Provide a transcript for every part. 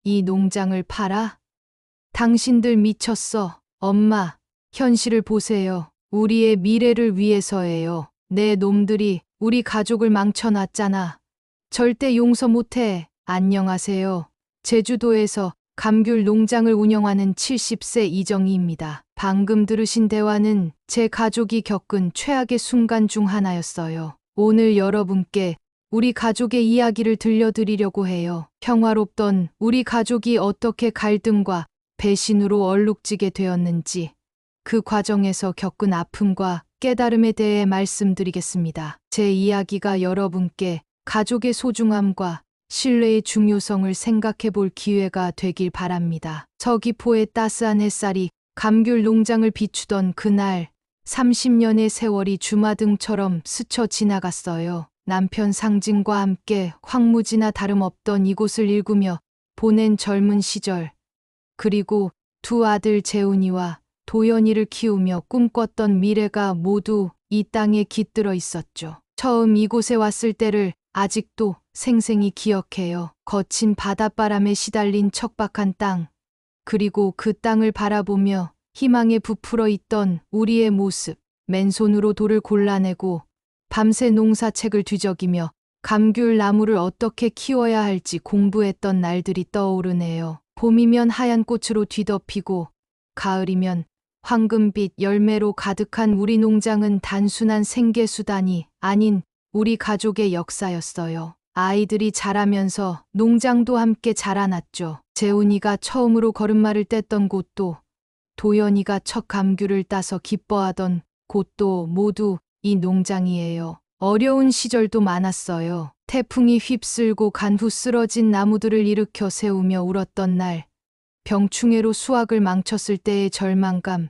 이 농장을 팔아? 당신들 미쳤어. 엄마, 현실을 보세요. 우리의 미래를 위해서예요. 내 놈들이 우리 가족을 망쳐놨잖아. 절대 용서 못해. 안녕하세요. 제주도에서 감귤 농장을 운영하는 70세 이정희입니다. 방금 들으신 대화는 제 가족이 겪은 최악의 순간 중 하나였어요. 오늘 여러분께 우리 가족의 이야기를 들려드리려고 해요. 평화롭던 우리 가족이 어떻게 갈등과 배신으로 얼룩지게 되었는지, 그 과정에서 겪은 아픔과 깨달음에 대해 말씀드리겠습니다. 제 이야기가 여러분께 가족의 소중함과 신뢰의 중요성을 생각해 볼 기회가 되길 바랍니다. 서귀포의 따스한 햇살이 감귤 농장을 비추던 그날, 30년의 세월이 주마등처럼 스쳐 지나갔어요. 남편 상진과 함께 황무지나 다름없던 이곳을 일구며 보낸 젊은 시절, 그리고 두 아들 재훈이와 도연이를 키우며 꿈꿨던 미래가 모두 이 땅에 깃들어 있었죠. 처음 이곳에 왔을 때를 아직도 생생히 기억해요. 거친 바닷바람에 시달린 척박한 땅, 그리고 그 땅을 바라보며 희망에 부풀어 있던 우리의 모습. 맨손으로 돌을 골라내고 밤새 농사책을 뒤적이며 감귤 나무를 어떻게 키워야 할지 공부했던 날들이 떠오르네요. 봄이면 하얀 꽃으로 뒤덮이고 가을이면 황금빛 열매로 가득한 우리 농장은 단순한 생계수단이 아닌 우리 가족의 역사였어요. 아이들이 자라면서 농장도 함께 자라났죠. 재훈이가 처음으로 걸음마를 뗐던 곳도, 도연이가 첫 감귤을 따서 기뻐하던 곳도 모두 이 농장이에요. 어려운 시절도 많았어요. 태풍이 휩쓸고 간 후 쓰러진 나무들을 일으켜 세우며 울었던 날, 병충해로 수확을 망쳤을 때의 절망감,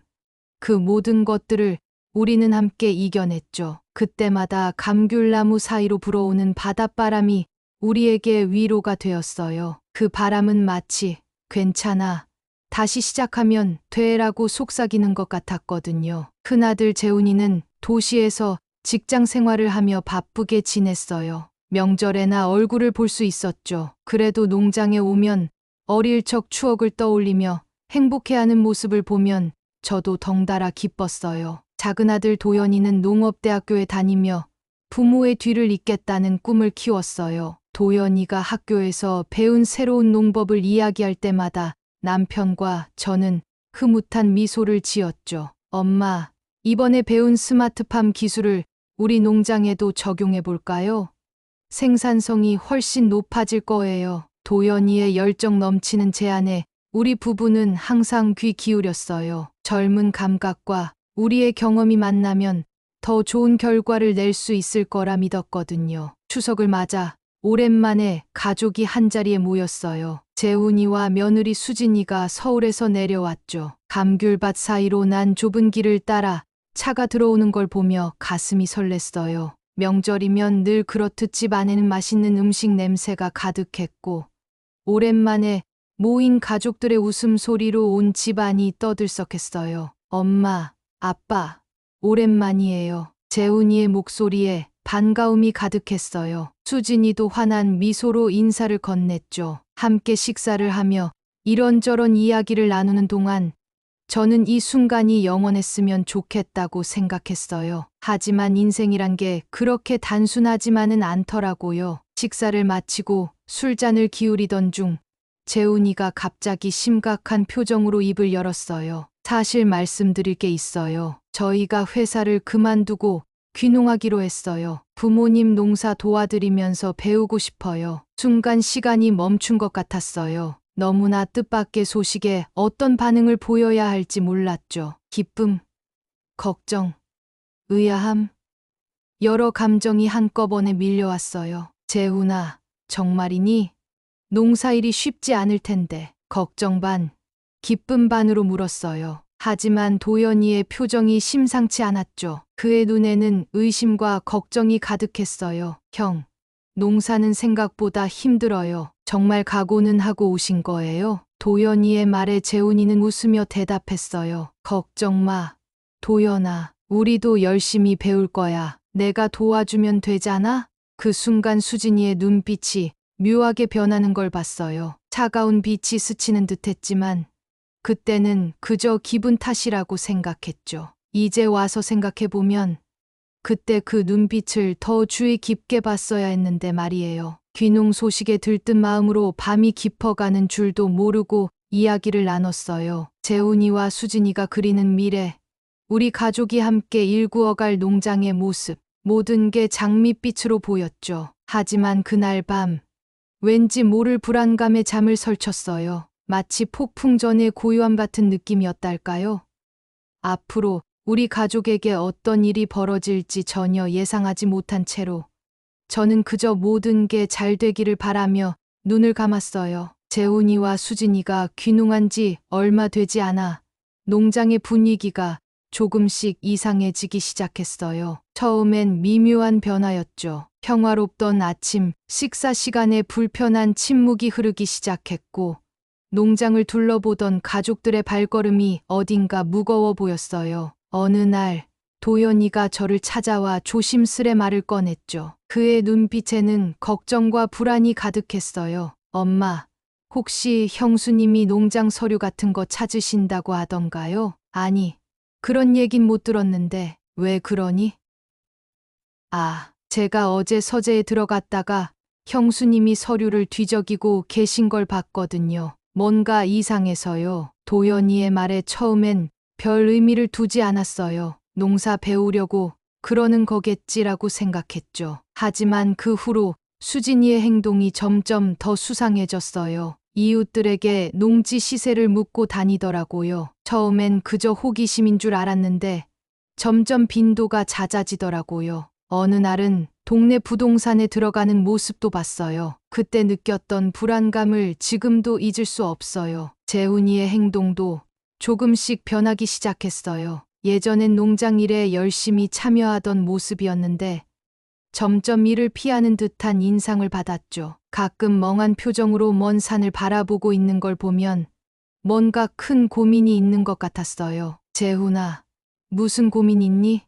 그 모든 것들을 우리는 함께 이겨냈죠. 그때마다 감귤나무 사이로 불어오는 바닷바람이 우리에게 위로가 되었어요. 그 바람은 마치 괜찮아, 다시 시작하면 돼라고 속삭이는 것 같았거든요. 큰아들 재훈이는 도시에서 직장 생활을 하며 바쁘게 지냈어요. 명절에나 얼굴을 볼 수 있었죠. 그래도 농장에 오면 어릴 적 추억을 떠올리며 행복해하는 모습을 보면 저도 덩달아 기뻤어요. 작은아들 도연이는 농업대학교에 다니며 부모의 뒤를 잇겠다는 꿈을 키웠어요. 도연이가 학교에서 배운 새로운 농법을 이야기할 때마다 남편과 저는 흐뭇한 미소를 지었죠. 엄마, 이번에 배운 스마트팜 기술을 우리 농장에도 적용해 볼까요? 생산성이 훨씬 높아질 거예요. 도연이의 열정 넘치는 제안에 우리 부부는 항상 귀 기울였어요. 젊은 감각과 우리의 경험이 만나면 더 좋은 결과를 낼 수 있을 거라 믿었거든요. 추석을 맞아 오랜만에 가족이 한자리에 모였어요. 재훈이와 며느리 수진이가 서울에서 내려왔죠. 감귤밭 사이로 난 좁은 길을 따라 차가 들어오는 걸 보며 가슴이 설렜어요. 명절이면 늘 그렇듯 집 안에는 맛있는 음식 냄새가 가득했고, 오랜만에 모인 가족들의 웃음소리로 온 집안이 떠들썩했어요. 엄마, 아빠, 오랜만이에요. 재훈이의 목소리에 반가움이 가득했어요. 수진이도 환한 미소로 인사를 건넸죠. 함께 식사를 하며 이런저런 이야기를 나누는 동안 저는 이 순간이 영원했으면 좋겠다고 생각했어요. 하지만 인생이란 게 그렇게 단순하지만은 않더라고요. 식사를 마치고 술잔을 기울이던 중 재훈이가 갑자기 심각한 표정으로 입을 열었어요. 사실 말씀드릴 게 있어요. 저희가 회사를 그만두고 귀농하기로 했어요. 부모님 농사 도와드리면서 배우고 싶어요. 순간 시간이 멈춘 것 같았어요. 너무나 뜻밖의 소식에 어떤 반응을 보여야 할지 몰랐죠. 기쁨, 걱정, 의아함, 여러 감정이 한꺼번에 밀려왔어요. 재훈아, 정말이니? 농사일이 쉽지 않을 텐데. 걱정 반, 기쁨 반으로 물었어요. 하지만 도연이의 표정이 심상치 않았죠. 그의 눈에는 의심과 걱정이 가득했어요. 형, 농사는 생각보다 힘들어요. 정말 각오는 하고 오신 거예요? 도연이의 말에 재훈이는 웃으며 대답했어요. 걱정 마, 도연아. 우리도 열심히 배울 거야. 내가 도와주면 되잖아? 그 순간 수진이의 눈빛이 묘하게 변하는 걸 봤어요. 차가운 빛이 스치는 듯했지만 그때는 그저 기분 탓이라고 생각했죠. 이제 와서 생각해보면 그때 그 눈빛을 더 주의 깊게 봤어야 했는데 말이에요. 귀농 소식에 들뜬 마음으로 밤이 깊어가는 줄도 모르고 이야기를 나눴어요. 재훈이와 수진이가 그리는 미래, 우리 가족이 함께 일구어갈 농장의 모습, 모든 게 장밋빛으로 보였죠. 하지만 그날 밤, 왠지 모를 불안감에 잠을 설쳤어요. 마치 폭풍 전의 고요함 같은 느낌이었달까요? 앞으로 우리 가족에게 어떤 일이 벌어질지 전혀 예상하지 못한 채로 저는 그저 모든 게 잘 되기를 바라며 눈을 감았어요. 재훈이와 수진이가 귀농한 지 얼마 되지 않아 농장의 분위기가 조금씩 이상해지기 시작했어요. 처음엔 미묘한 변화였죠. 평화롭던 아침, 식사 시간에 불편한 침묵이 흐르기 시작했고 농장을 둘러보던 가족들의 발걸음이 어딘가 무거워 보였어요. 어느 날 도연이가 저를 찾아와 조심스레 말을 꺼냈죠. 그의 눈빛에는 걱정과 불안이 가득했어요. 엄마, 혹시 형수님이 농장 서류 같은 거 찾으신다고 하던가요? 아니, 그런 얘긴 못 들었는데 왜 그러니? 아, 제가 어제 서재에 들어갔다가 형수님이 서류를 뒤적이고 계신 걸 봤거든요. 뭔가 이상해서요. 도연이의 말에 처음엔 별 의미를 두지 않았어요. 농사 배우려고 그러는 거겠지라고 생각했죠. 하지만 그 후로 수진이의 행동이 점점 더 수상해졌어요. 이웃들에게 농지 시세를 묻고 다니더라고요. 처음엔 그저 호기심인 줄 알았는데 점점 빈도가 잦아지더라고요. 어느 날은 동네 부동산에 들어가는 모습도 봤어요. 그때 느꼈던 불안감을 지금도 잊을 수 없어요. 재훈이의 행동도 조금씩 변하기 시작했어요. 예전엔 농장 일에 열심히 참여하던 모습이었는데 점점 이를 피하는 듯한 인상을 받았죠. 가끔 멍한 표정으로 먼 산을 바라보고 있는 걸 보면 뭔가 큰 고민이 있는 것 같았어요. 재훈아, 무슨 고민 있니?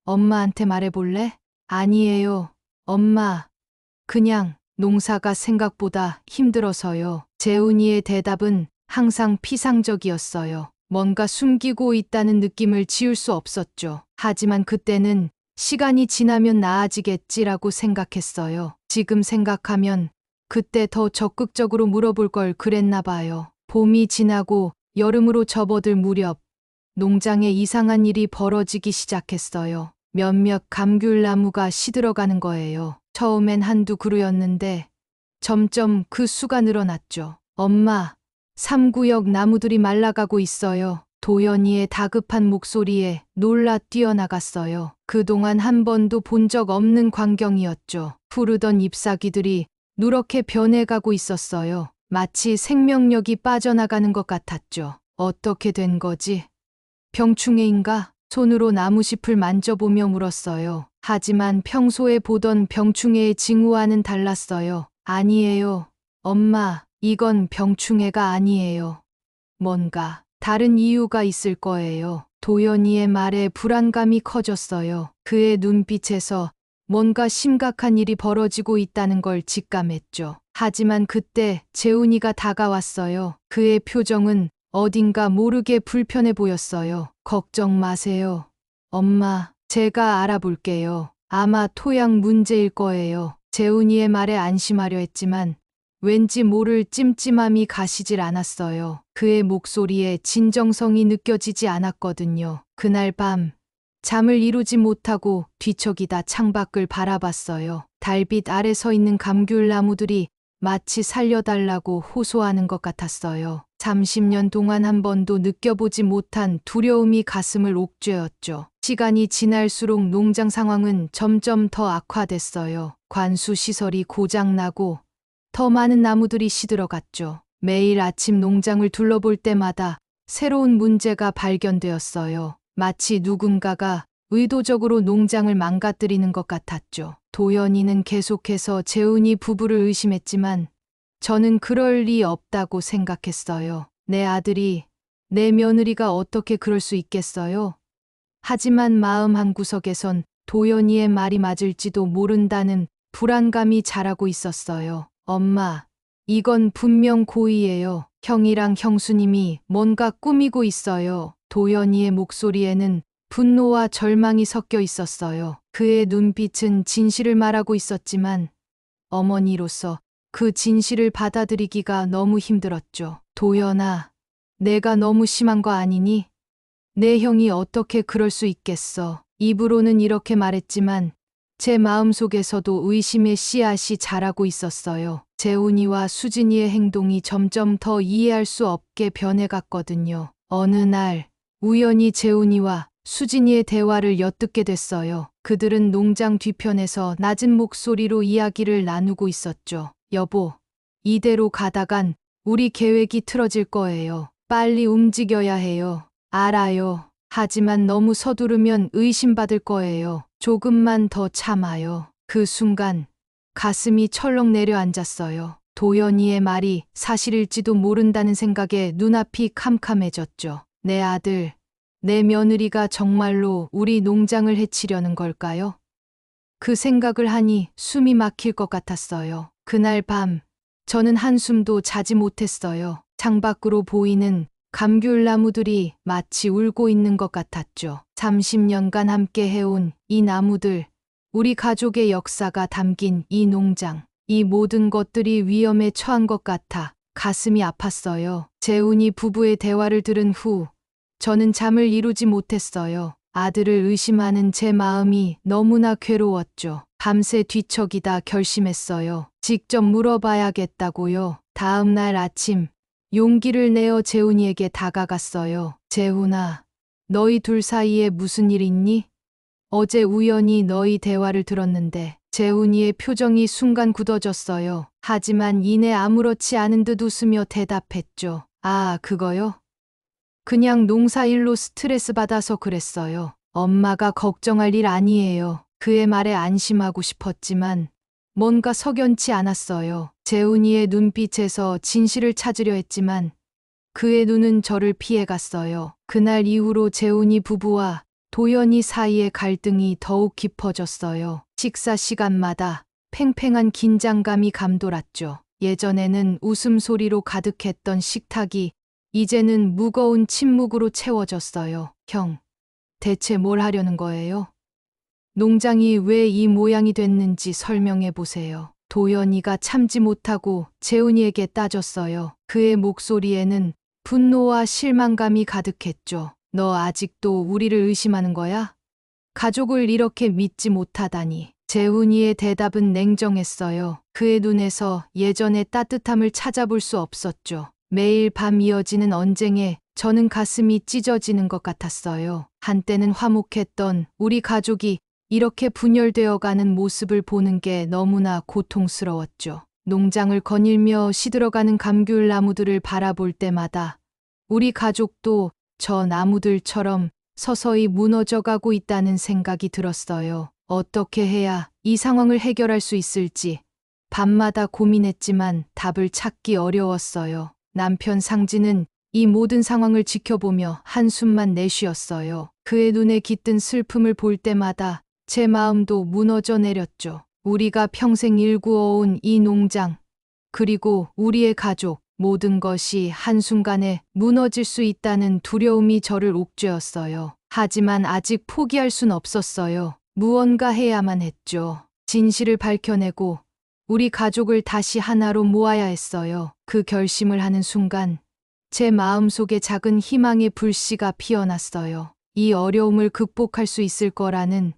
엄마한테 말해볼래? 아니에요. 엄마, 그냥 농사가 생각보다 힘들어서요. 재훈이의 대답은 항상 피상적이었어요. 뭔가 숨기고 있다는 느낌을 지울 수 없었죠. 하지만 그때는 시간이 지나면 나아지겠지라고 생각했어요. 지금 생각하면 그때 더 적극적으로 물어볼 걸 그랬나 봐요. 봄이 지나고 여름으로 접어들 무렵 농장에 이상한 일이 벌어지기 시작했어요. 몇몇 감귤나무가 시들어가는 거예요. 처음엔 한두 그루였는데 점점 그 수가 늘어났죠. 엄마, 3구역 나무들이 말라가고 있어요. 도연이의 다급한 목소리에 놀라 뛰어나갔어요. 그동안 한 번도 본 적 없는 광경이었죠. 푸르던 잎사귀들이 누렇게 변해가고 있었어요. 마치 생명력이 빠져나가는 것 같았죠. 어떻게 된 거지? 병충해인가? 손으로 나무잎을 만져보며 물었어요. 하지만 평소에 보던 병충해의 징후와는 달랐어요. 아니에요. 엄마, 이건 병충해가 아니에요. 뭔가 다른 이유가 있을 거예요. 도연이의 말에 불안감이 커졌어요. 그의 눈빛에서 뭔가 심각한 일이 벌어지고 있다는 걸 직감했죠. 하지만 그때 재훈이가 다가왔어요. 그의 표정은 어딘가 모르게 불편해 보였어요. 걱정 마세요. 엄마, 제가 알아볼게요. 아마 토양 문제일 거예요. 재훈이의 말에 안심하려 했지만 왠지 모를 찜찜함이 가시질 않았어요. 그의 목소리에 진정성이 느껴지지 않았거든요. 그날 밤 잠을 이루지 못하고 뒤척이다 창밖을 바라봤어요. 달빛 아래 서 있는 감귤나무들이 마치 살려달라고 호소하는 것 같았어요. 30년 동안 한 번도 느껴보지 못한 두려움이 가슴을 옥죄었죠. 시간이 지날수록 농장 상황은 점점 더 악화됐어요. 관수 시설이 고장나고 더 많은 나무들이 시들어갔죠. 매일 아침 농장을 둘러볼 때마다 새로운 문제가 발견되었어요. 마치 누군가가 의도적으로 농장을 망가뜨리는 것 같았죠. 도연이는 계속해서 재훈이 부부를 의심했지만 저는 그럴 리 없다고 생각했어요. 내 아들이, 내 며느리가 어떻게 그럴 수 있겠어요? 하지만 마음 한구석에선 도연이의 말이 맞을지도 모른다는 불안감이 자라고 있었어요. 엄마, 이건 분명 고의예요. 형이랑 형수님이 뭔가 꾸미고 있어요. 도연이의 목소리에는 분노와 절망이 섞여 있었어요. 그의 눈빛은 진실을 말하고 있었지만 어머니로서 그 진실을 받아들이기가 너무 힘들었죠. 도연아, 내가 너무 심한 거 아니니? 내 형이 어떻게 그럴 수 있겠어. 입으로는 이렇게 말했지만 제 마음속에서도 의심의 씨앗이 자라고 있었어요. 재훈이와 수진이의 행동이 점점 더 이해할 수 없게 변해갔거든요. 어느 날 우연히 재훈이와 수진이의 대화를 엿듣게 됐어요. 그들은 농장 뒤편에서 낮은 목소리로 이야기를 나누고 있었죠. 여보, 이대로 가다간 우리 계획이 틀어질 거예요. 빨리 움직여야 해요. 알아요. 하지만 너무 서두르면 의심받을 거예요. 조금만 더 참아요. 그 순간 가슴이 철렁 내려앉았어요. 도연이의 말이 사실일지도 모른다는 생각에 눈앞이 캄캄해졌죠. 내 아들, 내 며느리가 정말로 우리 농장을 해치려는 걸까요? 그 생각을 하니 숨이 막힐 것 같았어요. 그날 밤, 저는 한숨도 자지 못했어요. 창밖으로 보이는 감귤나무들이 마치 울고 있는 것 같았죠. 30년간 함께 해온 이 나무들, 우리 가족의 역사가 담긴 이 농장, 이 모든 것들이 위험에 처한 것 같아 가슴이 아팠어요. 재훈이 부부의 대화를 들은 후 저는 잠을 이루지 못했어요. 아들을 의심하는 제 마음이 너무나 괴로웠죠. 밤새 뒤척이다 결심했어요. 직접 물어봐야겠다고요. 다음 날 아침 용기를 내어 재훈이에게 다가갔어요. 재훈아, 너희 둘 사이에 무슨 일 있니? 어제 우연히 너희 대화를 들었는데 재훈이의 표정이 순간 굳어졌어요. 하지만 이내 아무렇지 않은 듯 웃으며 대답했죠. 아, 그거요? 그냥 농사일로 스트레스 받아서 그랬어요. 엄마가 걱정할 일 아니에요. 그의 말에 안심하고 싶었지만 뭔가 석연치 않았어요. 재훈이의 눈빛에서 진실을 찾으려 했지만 그의 눈은 저를 피해갔어요. 그날 이후로 재훈이 부부와 도연이 사이의 갈등이 더욱 깊어졌어요. 식사 시간마다 팽팽한 긴장감이 감돌았죠. 예전에는 웃음소리로 가득했던 식탁이 이제는 무거운 침묵으로 채워졌어요. 형, 대체 뭘 하려는 거예요? 농장이 왜 이 모양이 됐는지 설명해 보세요. 도연이가 참지 못하고 재훈이에게 따졌어요. 그의 목소리에는 분노와 실망감이 가득했죠. 너 아직도 우리를 의심하는 거야? 가족을 이렇게 믿지 못하다니. 재훈이의 대답은 냉정했어요. 그의 눈에서 예전의 따뜻함을 찾아볼 수 없었죠. 매일 밤 이어지는 언쟁에 저는 가슴이 찢어지는 것 같았어요. 한때는 화목했던 우리 가족이 이렇게 분열되어 가는 모습을 보는 게 너무나 고통스러웠죠. 농장을 거닐며 시들어가는 감귤나무들을 바라볼 때마다 우리 가족도 저 나무들처럼 서서히 무너져가고 있다는 생각이 들었어요. 어떻게 해야 이 상황을 해결할 수 있을지 밤마다 고민했지만 답을 찾기 어려웠어요. 남편 상진은 이 모든 상황을 지켜보며 한숨만 내쉬었어요. 그의 눈에 깃든 슬픔을 볼 때마다 제 마음도 무너져 내렸죠. 우리가 평생 일구어온 이 농장, 그리고 우리의 가족, 모든 것이 한순간에 무너질 수 있다는 두려움이 저를 옥죄었어요. 하지만 아직 포기할 순 없었어요. 무언가 해야만 했죠. 진실을 밝혀내고 우리 가족을 다시 하나로 모아야 했어요. 그 결심을 하는 순간 제 마음속에 작은 희망의 불씨가 피어났어요. 이 어려움을 극복할 수 있을 거라는,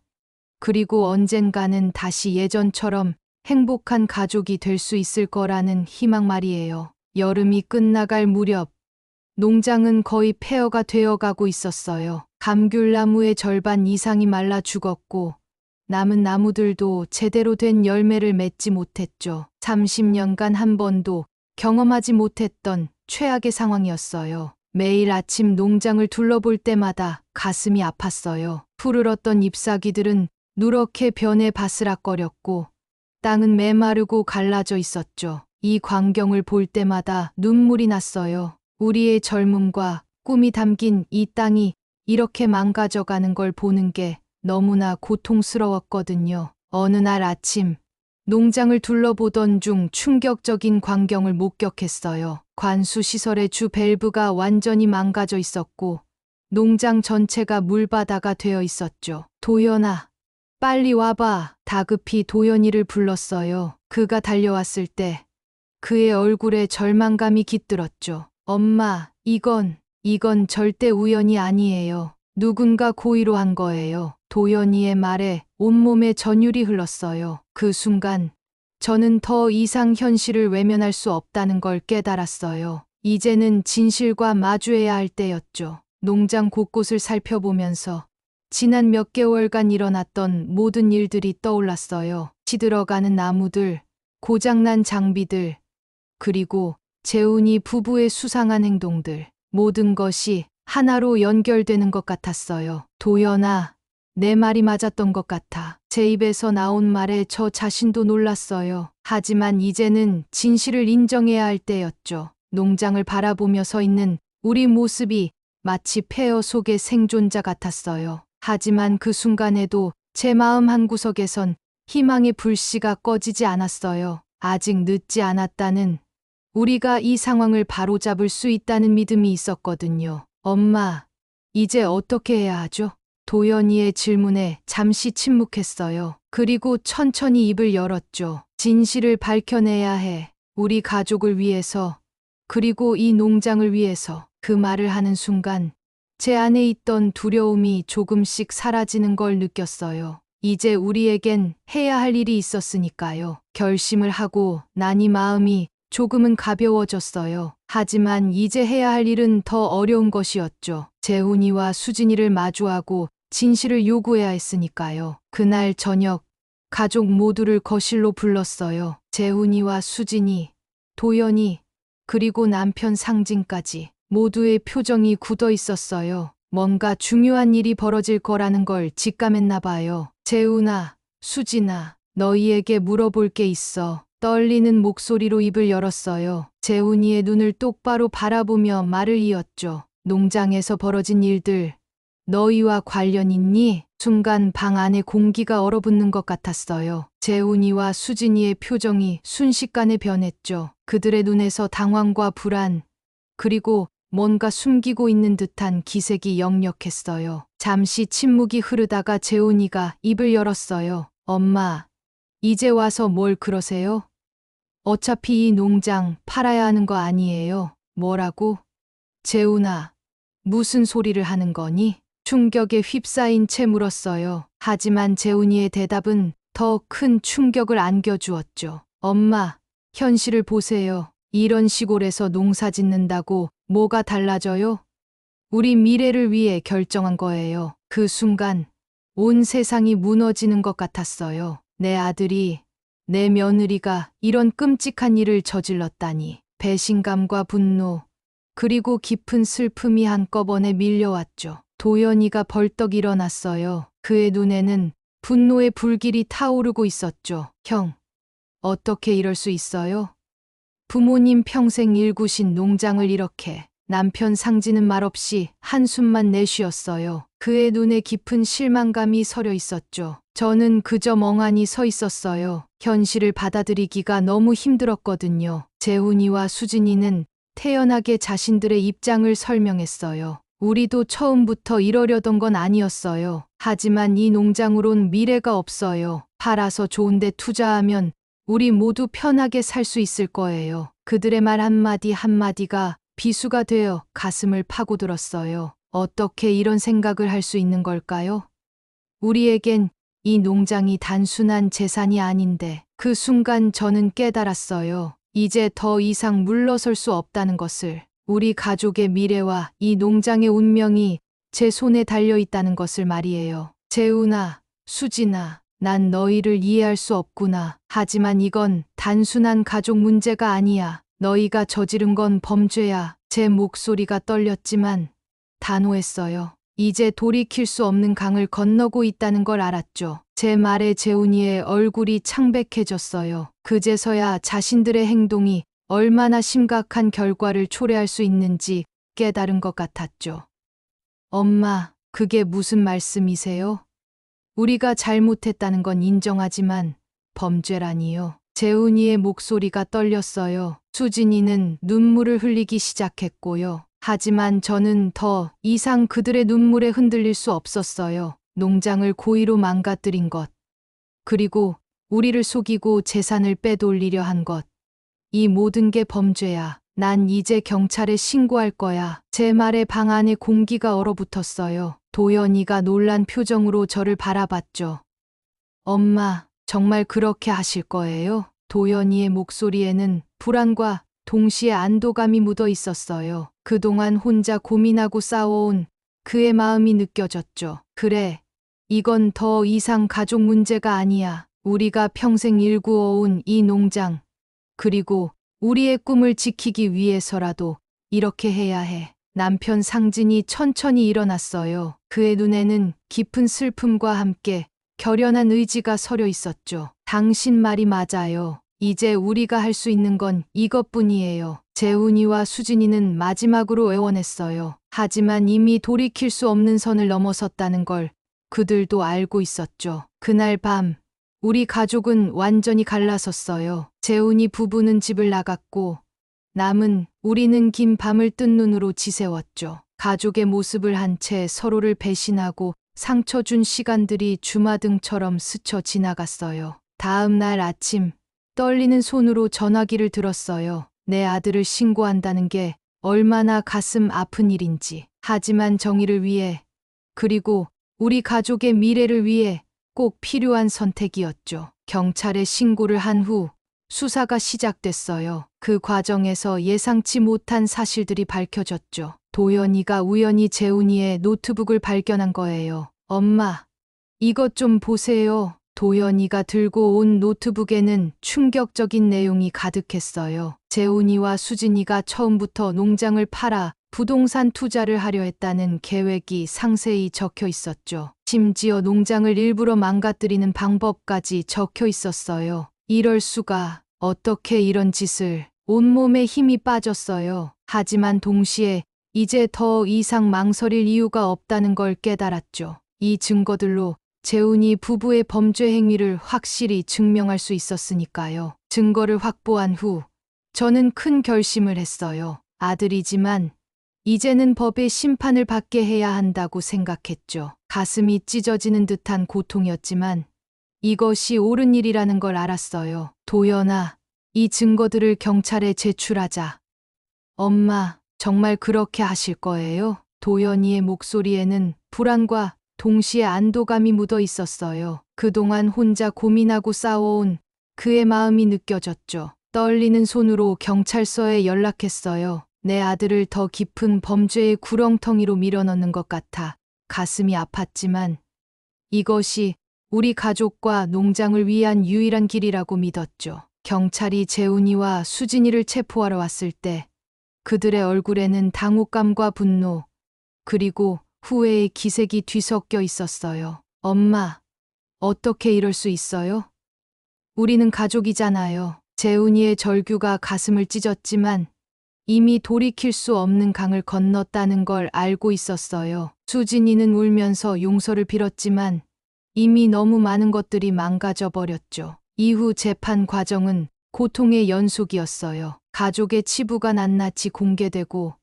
그리고 언젠가는 다시 예전처럼 행복한 가족이 될 수 있을 거라는 희망 말이에요. 여름이 끝나갈 무렵 농장은 거의 폐허가 되어가고 있었어요. 감귤나무의 절반 이상이 말라 죽었고 남은 나무들도 제대로 된 열매를 맺지 못했죠. 30년간 한 번도 경험하지 못했던 최악의 상황이었어요. 매일 아침 농장을 둘러볼 때마다 가슴이 아팠어요. 푸르렀던 잎사귀들은 누렇게 변해 바스락거렸고 땅은 메마르고 갈라져 있었죠. 이 광경을 볼 때마다 눈물이 났어요. 우리의 젊음과 꿈이 담긴 이 땅이 이렇게 망가져가는 걸 보는 게 너무나 고통스러웠거든요. 어느 날 아침 농장을 둘러보던 중 충격적인 광경을 목격했어요. 관수시설의 주 밸브가 완전히 망가져 있었고 농장 전체가 물바다가 되어 있었죠. 도연아, 빨리 와봐. 다급히 도연이를 불렀어요. 그가 달려왔을 때 그의 얼굴에 절망감이 깃들었죠. 엄마, 이건 절대 우연이 아니에요. 누군가 고의로 한 거예요. 도연이의 말에 온몸에 전율이 흘렀어요. 그 순간 저는 더 이상 현실을 외면할 수 없다는 걸 깨달았어요. 이제는 진실과 마주해야 할 때였죠. 농장 곳곳을 살펴보면서 지난 몇 개월간 일어났던 모든 일들이 떠올랐어요. 시들어가는 나무들, 고장난 장비들, 그리고 재훈이 부부의 수상한 행동들, 모든 것이 하나로 연결되는 것 같았어요. 도연아, 내 말이 맞았던 것 같아. 제 입에서 나온 말에 저 자신도 놀랐어요. 하지만 이제는 진실을 인정해야 할 때였죠. 농장을 바라보며 서 있는 우리 모습이 마치 폐허 속의 생존자 같았어요. 하지만 그 순간에도 제 마음 한구석에선 희망의 불씨가 꺼지지 않았어요. 아직 늦지 않았다는, 우리가 이 상황을 바로잡을 수 있다는 믿음이 있었거든요. 엄마, 이제 어떻게 해야 하죠? 도연이의 질문에 잠시 침묵했어요. 그리고 천천히 입을 열었죠. 진실을 밝혀내야 해. 우리 가족을 위해서, 그리고 이 농장을 위해서. 그 말을 하는 순간 제 안에 있던 두려움이 조금씩 사라지는 걸 느꼈어요. 이제 우리에겐 해야 할 일이 있었으니까요. 결심을 하고 나니 마음이 조금은 가벼워졌어요. 하지만 이제 해야 할 일은 더 어려운 것이었죠. 재훈이와 수진이를 마주하고 진실을 요구해야 했으니까요. 그날 저녁 가족 모두를 거실로 불렀어요. 재훈이와 수진이, 도연이, 그리고 남편 상진까지. 모두의 표정이 굳어 있었어요. 뭔가 중요한 일이 벌어질 거라는 걸 직감했나 봐요. 재훈아, 수진아, 너희에게 물어볼 게 있어. 떨리는 목소리로 입을 열었어요. 재훈이의 눈을 똑바로 바라보며 말을 이었죠. 농장에서 벌어진 일들, 너희와 관련 있니? 순간 방 안에 공기가 얼어붙는 것 같았어요. 재훈이와 수진이의 표정이 순식간에 변했죠. 그들의 눈에서 당황과 불안, 그리고 뭔가 숨기고 있는 듯한 기색이 역력했어요. 잠시 침묵이 흐르다가 재훈이가 입을 열었어요. 엄마, 이제 와서 뭘 그러세요? 어차피 이 농장 팔아야 하는 거 아니에요. 뭐라고? 재훈아, 무슨 소리를 하는 거니? 충격에 휩싸인 채 물었어요. 하지만 재훈이의 대답은 더 큰 충격을 안겨주었죠. 엄마, 현실을 보세요. 이런 시골에서 농사 짓는다고 뭐가 달라져요? 우리 미래를 위해 결정한 거예요. 그 순간 온 세상이 무너지는 것 같았어요. 내 아들이, 내 며느리가 이런 끔찍한 일을 저질렀다니. 배신감과 분노, 그리고 깊은 슬픔이 한꺼번에 밀려왔죠. 도연이가 벌떡 일어났어요. 그의 눈에는 분노의 불길이 타오르고 있었죠. 형, 어떻게 이럴 수 있어요? 부모님 평생 일구신 농장을 이렇게. 남편 상진은 말없이 한숨만 내쉬었어요. 그의 눈에 깊은 실망감이 서려 있었죠. 저는 그저 멍하니 서 있었어요. 현실을 받아들이기가 너무 힘들었거든요. 재훈이와 수진이는 태연하게 자신들의 입장을 설명했어요. 우리도 처음부터 이러려던 건 아니었어요. 하지만 이 농장으론 미래가 없어요. 팔아서 좋은데 투자하면 우리 모두 편하게 살 수 있을 거예요. 그들의 말 한마디 한마디가 비수가 되어 가슴을 파고들었어요. 어떻게 이런 생각을 할 수 있는 걸까요? 우리에겐 이 농장이 단순한 재산이 아닌데. 그 순간 저는 깨달았어요. 이제 더 이상 물러설 수 없다는 것을. 우리 가족의 미래와 이 농장의 운명이 제 손에 달려 있다는 것을 말이에요. 재훈아, 수진아, 난 너희를 이해할 수 없구나. 하지만 이건 단순한 가족 문제가 아니야. 너희가 저지른 건 범죄야. 제 목소리가 떨렸지만 단호했어요. 이제 돌이킬 수 없는 강을 건너고 있다는 걸 알았죠. 제 말에 재훈이의 얼굴이 창백해졌어요. 그제서야 자신들의 행동이 얼마나 심각한 결과를 초래할 수 있는지 깨달은 것 같았죠. 엄마, 그게 무슨 말씀이세요? 우리가 잘못했다는 건 인정하지만 범죄라니요. 재훈이의 목소리가 떨렸어요. 수진이는 눈물을 흘리기 시작했고요. 하지만 저는 더 이상 그들의 눈물에 흔들릴 수 없었어요. 농장을 고의로 망가뜨린 것, 그리고 우리를 속이고 재산을 빼돌리려 한 것. 이 모든 게 범죄야. 난 이제 경찰에 신고할 거야. 제 말에 방 안에 공기가 얼어붙었어요. 도연이가 놀란 표정으로 저를 바라봤죠. 엄마, 정말 그렇게 하실 거예요? 도연이의 목소리에는 불안과 동시에 안도감이 묻어 있었어요. 그동안 혼자 고민하고 싸워온 그의 마음이 느껴졌죠. 그래, 이건 더 이상 가족 문제가 아니야. 우리가 평생 일구어온 이 농장, 그리고 우리의 꿈을 지키기 위해서라도 이렇게 해야 해. 남편 상진이 천천히 일어났어요. 그의 눈에는 깊은 슬픔과 함께 결연한 의지가 서려 있었죠. 당신 말이 맞아요. 이제 우리가 할 수 있는 건 이것뿐이에요. 재훈이와 수진이는 마지막으로 애원했어요. 하지만 이미 돌이킬 수 없는 선을 넘어섰다는 걸 그들도 알고 있었죠. 그날 밤 우리 가족은 완전히 갈라섰어요. 재훈이 부부는 집을 나갔고 남은 우리는 긴 밤을 뜬 눈으로 지새웠죠. 가족의 모습을 한 채 서로를 배신하고 상처 준 시간들이 주마등처럼 스쳐 지나갔어요. 다음 날 아침 떨리는 손으로 전화기를 들었어요. 내 아들을 신고한다는 게 얼마나 가슴 아픈 일인지. 하지만 정의를 위해, 그리고 우리 가족의 미래를 위해 꼭 필요한 선택이었죠. 경찰에 신고를 한 후 수사가 시작됐어요. 그 과정에서 예상치 못한 사실들이 밝혀졌죠. 도연이가 우연히 재훈이의 노트북을 발견한 거예요. 엄마, 이것 좀 보세요. 도연이가 들고 온 노트북에는 충격적인 내용이 가득했어요. 재훈이와 수진이가 처음부터 농장을 팔아 부동산 투자를 하려 했다는 계획이 상세히 적혀 있었죠. 심지어 농장을 일부러 망가뜨리는 방법까지 적혀 있었어요. 이럴 수가, 어떻게 이런 짓을. 온몸에 힘이 빠졌어요. 하지만 동시에 이제 더 이상 망설일 이유가 없다는 걸 깨달았죠. 이 증거들로 재훈이 부부의 범죄 행위를 확실히 증명할 수 있었으니까요. 증거를 확보한 후 저는 큰 결심을 했어요. 아들이지만 이제는 법의 심판을 받게 해야 한다고 생각했죠. 가슴이 찢어지는 듯한 고통이었지만 이것이 옳은 일이라는 걸 알았어요. 도연아, 이 증거들을 경찰에 제출하자. 엄마, 정말 그렇게 하실 거예요? 도연이의 목소리에는 불안과 동시에 안도감이 묻어 있었어요. 그동안 혼자 고민하고 싸워온 그의 마음이 느껴졌죠. 떨리는 손으로 경찰서에 연락했어요. 내 아들을 더 깊은 범죄의 구렁텅이로 밀어넣는 것 같아 가슴이 아팠지만 이것이 우리 가족과 농장을 위한 유일한 길이라고 믿었죠. 경찰이 재훈이와 수진이를 체포하러 왔을 때 그들의 얼굴에는 당혹감과 분노, 그리고 후회의 기색이 뒤섞여 있었어요. 엄마, 어떻게 이럴 수 있어요? 우리는 가족이잖아요. 재훈이의 절규가 가슴을 찢었지만 이미 돌이킬 수 없는 강을 건넜다는 걸 알고 있었어요. 수진이는 울면서 용서를 빌었지만 이미 너무 많은 것들이 망가져 버렸죠. 이후 재판 과정은 고통의 연속이었어요. 가족의 치부가 낱낱이 공개되고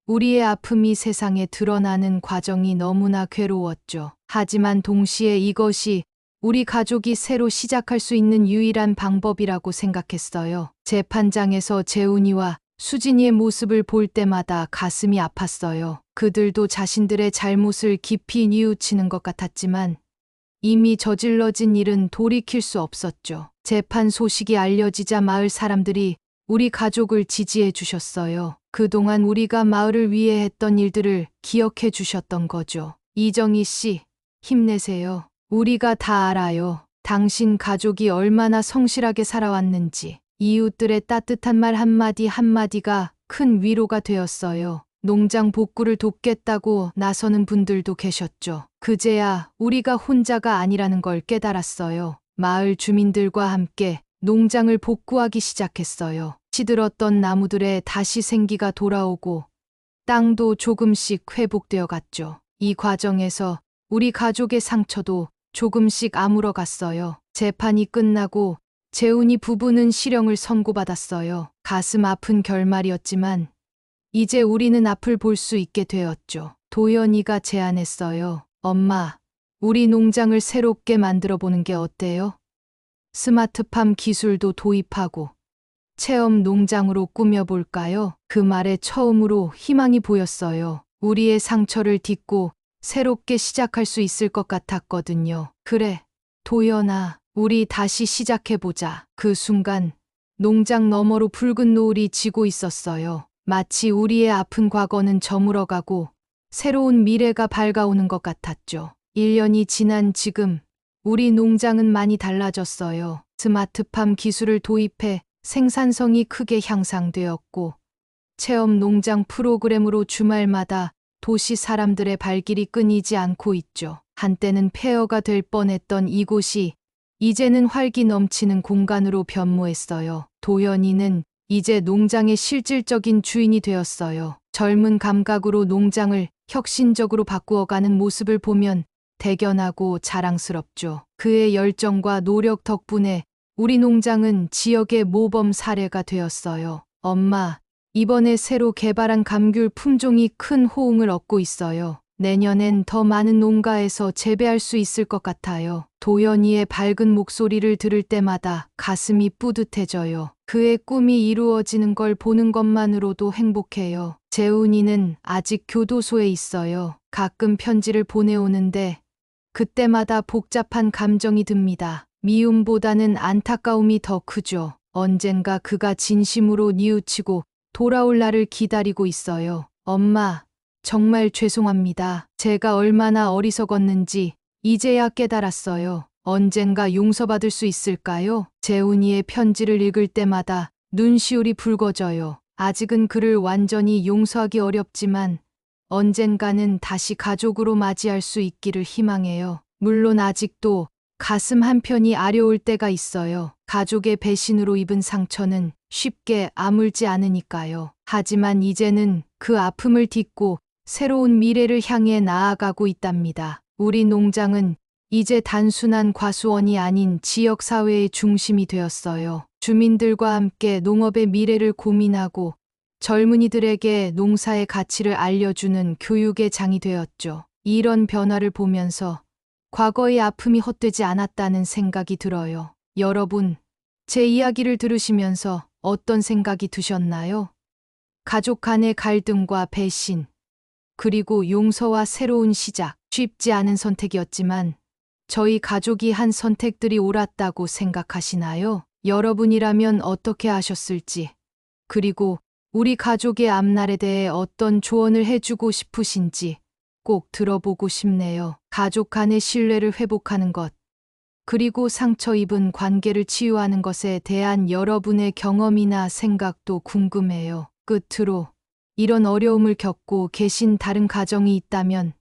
우리의 아픔이 세상에 드러나는 과정이 너무나 괴로웠죠. 하지만 동시에 이것이 우리 가족이 새로 시작할 수 있는 유일한 방법이라고 생각했어요. 재판장에서 재훈이와 수진이의 모습을 볼 때마다 가슴이 아팠어요. 그들도 자신들의 잘못을 깊이 뉘우치는 것 같았지만 이미 저질러진 일은 돌이킬 수 없었죠. 재판 소식이 알려지자 마을 사람들이 우리 가족을 지지해 주셨어요. 그동안 우리가 마을을 위해 했던 일들을 기억해 주셨던 거죠. 이정희 씨, 힘내세요. 우리가 다 알아요. 당신 가족이 얼마나 성실하게 살아왔는지. 이웃들의 따뜻한 말 한마디 한마디가 큰 위로가 되었어요. 농장 복구를 돕겠다고 나서는 분들도 계셨죠. 그제야 우리가 혼자가 아니라는 걸 깨달았어요. 마을 주민들과 함께 농장을 복구하기 시작했어요. 시들었던 나무들에 다시 생기가 돌아오고 땅도 조금씩 회복되어 갔죠. 이 과정에서 우리 가족의 상처도 조금씩 아물어 갔어요. 재판이 끝나고 재훈이 부부는 실형을 선고받았어요. 가슴 아픈 결말이었지만 이제 우리는 앞을 볼 수 있게 되었죠. 도연이가 제안했어요. 엄마, 우리 농장을 새롭게 만들어 보는 게 어때요? 스마트팜 기술도 도입하고 체험 농장으로 꾸며볼까요? 그 말에 처음으로 희망이 보였어요. 우리의 상처를 딛고 새롭게 시작할 수 있을 것 같았거든요. 그래, 도연아, 우리 다시 시작해보자. 그 순간 농장 너머로 붉은 노을이 지고 있었어요. 마치 우리의 아픈 과거는 저물어가고 새로운 미래가 밝아오는 것 같았죠. 1년이 지난 지금 우리 농장은 많이 달라졌어요. 스마트팜 기술을 도입해 생산성이 크게 향상되었고 체험 농장 프로그램으로 주말마다 도시 사람들의 발길이 끊이지 않고 있죠. 한때는 폐허가 될 뻔했던 이곳이 이제는 활기 넘치는 공간으로 변모했어요. 도연이는 이제 농장의 실질적인 주인이 되었어요. 젊은 감각으로 농장을 혁신적으로 바꾸어가는 모습을 보면 대견하고 자랑스럽죠. 그의 열정과 노력 덕분에 우리 농장은 지역의 모범 사례가 되었어요. 엄마, 이번에 새로 개발한 감귤 품종이 큰 호응을 얻고 있어요. 내년엔 더 많은 농가에서 재배할 수 있을 것 같아요. 도연이의 밝은 목소리를 들을 때마다 가슴이 뿌듯해져요. 그의 꿈이 이루어지는 걸 보는 것만으로도 행복해요. 재훈이는 아직 교도소에 있어요. 가끔 편지를 보내오는데 그때마다 복잡한 감정이 듭니다. 미움보다는 안타까움이 더 크죠. 언젠가 그가 진심으로 뉘우치고 돌아올 날을 기다리고 있어요. 엄마, 정말 죄송합니다. 제가 얼마나 어리석었는지 이제야 깨달았어요. 언젠가 용서받을 수 있을까요? 재훈이의 편지를 읽을 때마다 눈시울이 붉어져요. 아직은 그를 완전히 용서하기 어렵지만 언젠가는 다시 가족으로 맞이할 수 있기를 희망해요. 물론 아직도 가슴 한편이 아려올 때가 있어요. 가족의 배신으로 입은 상처는 쉽게 아물지 않으니까요. 하지만 이제는 그 아픔을 딛고 새로운 미래를 향해 나아가고 있답니다. 우리 농장은 이제 단순한 과수원이 아닌 지역사회의 중심이 되었어요. 주민들과 함께 농업의 미래를 고민하고 젊은이들에게 농사의 가치를 알려주는 교육의 장이 되었죠. 이런 변화를 보면서 과거의 아픔이 헛되지 않았다는 생각이 들어요. 여러분, 제 이야기를 들으시면서 어떤 생각이 드셨나요? 가족 간의 갈등과 배신, 그리고 용서와 새로운 시작, 쉽지 않은 선택이었지만 저희 가족이 한 선택들이 옳았다고 생각하시나요? 여러분이라면 어떻게 하셨을지, 그리고 우리 가족의 앞날에 대해 어떤 조언을 해주고 싶으신지 꼭 들어보고 싶네요. 가족 간의 신뢰를 회복하는 것, 그리고 상처 입은 관계를 치유하는 것에 대한 여러분의 경험이나 생각도 궁금해요. 끝으로 이런 어려움을 겪고 계신 다른 가정이 있다면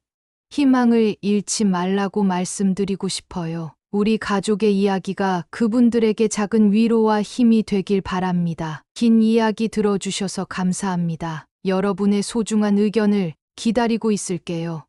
희망을 잃지 말라고 말씀드리고 싶어요. 우리 가족의 이야기가 그분들에게 작은 위로와 힘이 되길 바랍니다. 긴 이야기 들어주셔서 감사합니다. 여러분의 소중한 의견을 기다리고 있을게요.